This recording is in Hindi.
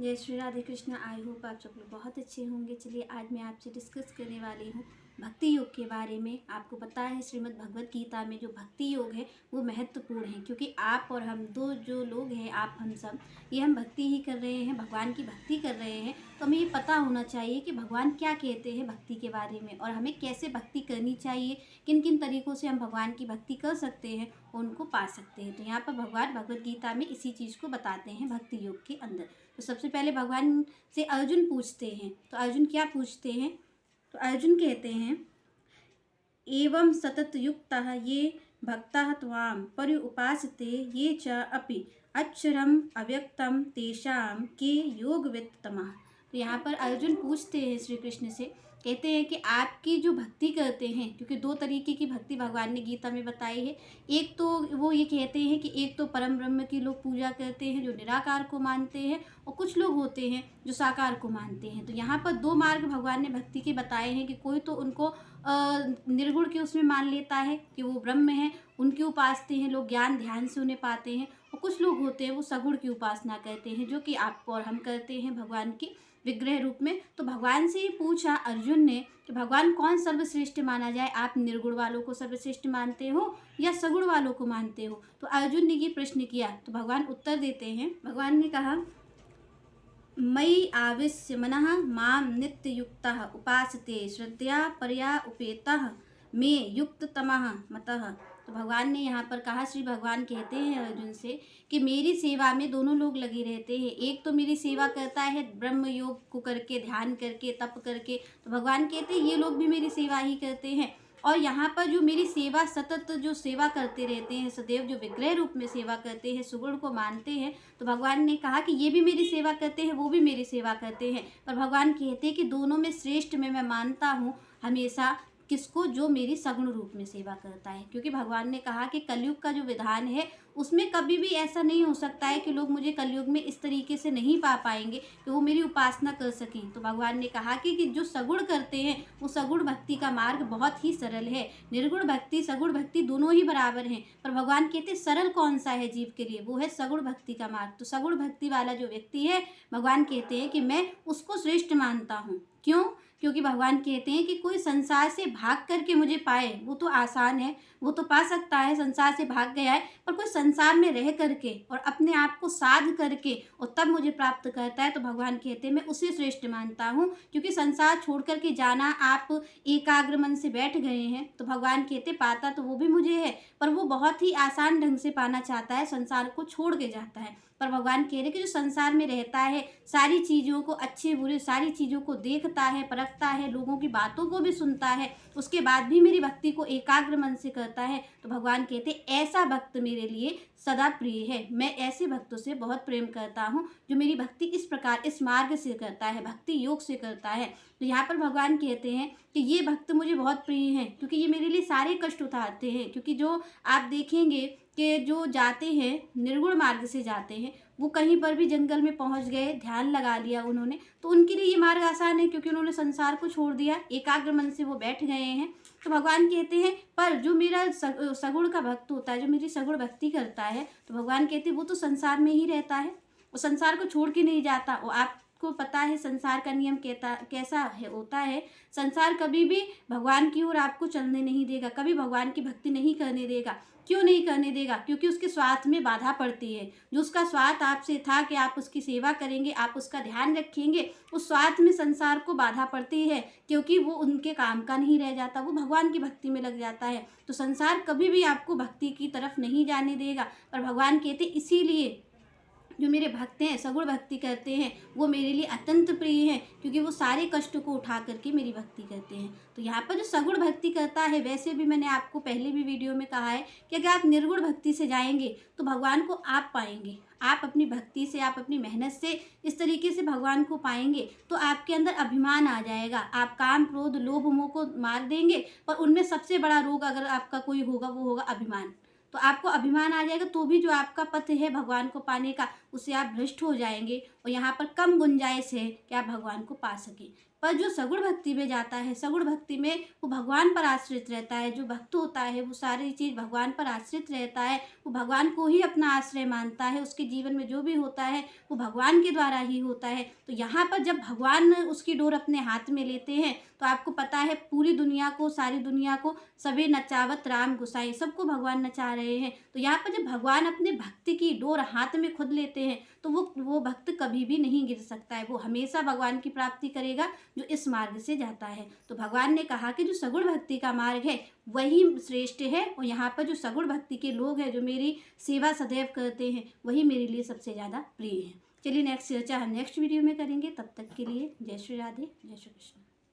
जय श्री राधे कृष्ण। आई होप आप सब लोग बहुत अच्छे होंगे। चलिए आज मैं आपसे डिस्कस करने वाली हूँ भक्ति योग के बारे में। आपको पता है श्रीमद् भगवत गीता में जो भक्ति योग है वो महत्वपूर्ण है, क्योंकि आप और हम दो जो लोग हैं, आप हम सब, ये हम भक्ति ही कर रहे हैं, भगवान की भक्ति कर रहे हैं। तो हमें ये पता होना चाहिए कि भगवान क्या कहते हैं भक्ति के बारे में और हमें कैसे भक्ति करनी चाहिए, किन किन तरीक़ों से हम भगवान की भक्ति कर सकते हैं और उनको पा सकते हैं। तो यहाँ पर भगवान भगवत गीता में इसी चीज़ को बताते हैं भक्ति योग के अंदर। तो सबसे पहले भगवान से अर्जुन पूछते हैं, तो अर्जुन क्या पूछते हैं, तो अर्जुन कहते हैं एवं सतत युक्तः ये भक्तः त्वां पर्युपासते ये च अपि अक्षरम अव्यक्तम तेषां के योगवित्तमः। तो यहाँ पर अर्जुन पूछते हैं श्री कृष्ण से, कहते हैं कि आपकी जो भक्ति करते हैं, क्योंकि दो तरीके की भक्ति भगवान ने गीता में बताई है। एक तो वो ये कहते हैं कि एक तो परम ब्रह्म की लोग पूजा करते हैं जो निराकार को मानते हैं, और कुछ लोग होते हैं जो साकार को मानते हैं। तो यहाँ पर दो मार्ग भगवान ने भक्ति के बताए हैं कि कोई तो उनको निर्गुण के उसमें मान लेता है कि वो ब्रह्म है, उनकी उपासते हैं लोग, ज्ञान ध्यान से उन्हें पाते हैं, और कुछ लोग होते हैं वो सगुण की उपासना करते हैं, जो कि आप और हम करते हैं भगवान की विग्रह रूप में। तो भगवान से ही पूछा अर्जुन ने कि भगवान कौन सर्वश्रेष्ठ माना जाए, आप निर्गुण वालों को सर्वश्रेष्ठ मानते हो या सगुण वालों को मानते हो। तो अर्जुन ने ये प्रश्न किया, तो भगवान उत्तर देते हैं। भगवान ने कहा मयि आविश्य मनः माम नित्ययुक्तः उपासते श्रद्धया परया उपेतः मे युक्ततमः मतः। तो भगवान ने यहाँ पर कहा, श्री भगवान कहते हैं अर्जुन से कि मेरी सेवा में दोनों लोग लगे रहते हैं। एक तो मेरी सेवा करता है ब्रह्म योग को करके, ध्यान करके, तप करके, तो भगवान कहते हैं ये लोग भी मेरी सेवा ही करते हैं। और यहाँ पर जो मेरी सेवा सतत जो सेवा करते रहते हैं, सदैव जो विग्रह रूप में सेवा करते हैं, सुगुण को मानते हैं, तो भगवान ने कहा कि ये भी मेरी सेवा करते हैं, वो भी मेरी सेवा करते हैं। पर भगवान कहते हैं कि दोनों में श्रेष्ठ में मैं मानता हूँ हमेशा किसको, जो मेरी सगुण रूप में सेवा करता है। क्योंकि भगवान ने कहा कि कलयुग का जो विधान है उसमें कभी भी ऐसा नहीं हो सकता है कि लोग मुझे कलयुग में इस तरीके से नहीं पा पाएंगे कि वो मेरी उपासना कर सकें। तो भगवान ने कहा कि जो सगुण करते हैं वो सगुण भक्ति का मार्ग बहुत ही सरल है। निर्गुण भक्ति सगुण भक्ति दोनों ही बराबर हैं, पर भगवान कहते हैं सरल कौन सा है जीव के लिए, वो है सगुण भक्ति का मार्ग। तो सगुण भक्ति वाला जो व्यक्ति है, भगवान कहते हैं कि मैं उसको श्रेष्ठ मानता हूँ। क्यों? क्योंकि भगवान कहते हैं कि कोई संसार से भाग करके मुझे पाए वो तो आसान है, वो तो पा सकता है, संसार से भाग गया है, पर कोई संसार में रह करके और अपने आप को साध करके और तब मुझे प्राप्त करता है, तो भगवान कहते हैं मैं उसे श्रेष्ठ मानता हूँ। क्योंकि संसार छोड़ करके जाना, आप एकाग्र मन से बैठ गए हैं, तो भगवान कहते पाता तो वो भी मुझे है, पर वो बहुत ही आसान ढंग से पाना चाहता है, संसार को छोड़ के जाता है। पर भगवान कह रहे कि जो संसार में रहता है, सारी चीज़ों को, अच्छे बुरे सारी चीज़ों को देखता है, परखता है, लोगों की बातों को भी सुनता है, उसके बाद भी मेरी भक्ति को एकाग्र मन से करता है, तो भगवान कहते ऐसा भक्त मेरे लिए सदा प्रिय है। मैं ऐसे भक्तों से बहुत प्रेम करता हूँ जो मेरी भक्ति इस प्रकार, इस मार्ग से करता है, भक्ति योग से करता है। तो यहाँ पर भगवान कहते हैं कि ये भक्त मुझे बहुत प्रिय हैं, क्योंकि ये मेरे लिए सारे कष्ट उठाते हैं। क्योंकि जो आप देखेंगे कि जो जाते हैं निर्गुण मार्ग से जाते हैं, वो कहीं पर भी जंगल में पहुंच गए, ध्यान लगा लिया उन्होंने, तो उनके लिए ये मार्ग आसान है, क्योंकि उन्होंने संसार को छोड़ दिया, एकाग्र मन से वो बैठ गए हैं। तो भगवान कहते हैं पर जो मेरा सगुण का भक्त होता है, जो मेरी सगुण भक्ति करता है, तो भगवान कहते हैं वो तो संसार में ही रहता है, वो संसार को छोड़ के नहीं जाता। और आपको पता है संसार का नियम कैसा है, होता है, संसार कभी भी भगवान की ओर आपको चलने नहीं देगा, कभी भगवान की भक्ति नहीं करने देगा। क्यों नहीं करने देगा? क्योंकि उसके स्वार्थ में बाधा पड़ती है। जो उसका स्वार्थ आपसे था कि आप उसकी सेवा करेंगे, आप उसका ध्यान रखेंगे, उस स्वार्थ में संसार को बाधा पड़ती है, क्योंकि वो उनके काम का नहीं रह जाता, वो भगवान की भक्ति में लग जाता है। तो संसार कभी भी आपको भक्ति की तरफ नहीं जाने देगा। पर भगवान कहते इसीलिए जो मेरे भक्त हैं, सगुण भक्ति करते हैं, वो मेरे लिए अत्यंत प्रिय हैं, क्योंकि वो सारे कष्टों को उठा करके मेरी भक्ति करते हैं। तो यहाँ पर जो सगुण भक्ति करता है, वैसे भी मैंने आपको पहले भी वीडियो में कहा है कि अगर आप निर्गुण भक्ति से जाएंगे तो भगवान को आप पाएंगे। आप अपनी भक्ति से, आप अपनी मेहनत से इस तरीके से भगवान को पाएंगे, तो आपके अंदर अभिमान आ जाएगा। आप काम, क्रोध, लोभ, मोह को मार देंगे, पर उनमें सबसे बड़ा रोग अगर आपका कोई होगा, वो होगा अभिमान। तो आपको अभिमान आ जाएगा, तो भी जो आपका पथ है भगवान को पाने का, उससे आप भ्रष्ट हो जाएंगे और यहाँ पर कम गुंजाइश है कि आप भगवान को पा सकें। पर जो सगुण भक्ति में जाता है, सगुण भक्ति में वो भगवान पर आश्रित रहता है। जो भक्त होता है वो सारी चीज़ भगवान पर आश्रित रहता है, वो भगवान को ही अपना आश्रय मानता है। उसके जीवन में जो भी होता है वो भगवान के द्वारा ही होता है। तो यहाँ पर जब भगवान उसकी डोर अपने हाथ में लेते हैं तो आपको पता है पूरी दुनिया को, सारी दुनिया को सभी नचावत राम गुसाई, सबको भगवान नचा रहे हैं। तो यहाँ पर जब भगवान अपने भक्ति की डोर हाथ में खुद लेते हैं तो वो भक्त कभी भी नहीं गिर सकता है। वो हमेशा भगवान की प्राप्ति करेगा जो इस मार्ग से जाता है। तो भगवान ने कहा कि जो सगुण भक्ति का मार्ग है वही श्रेष्ठ है और यहाँ पर जो सगुण भक्ति के लोग हैं, जो मेरी सेवा सदैव करते हैं, वही मेरे लिए सबसे ज़्यादा प्रिय है। चलिए नेक्स्ट चर्चा हम नेक्स्ट वीडियो में करेंगे। तब तक के लिए जय श्री राधे, जय श्री कृष्ण।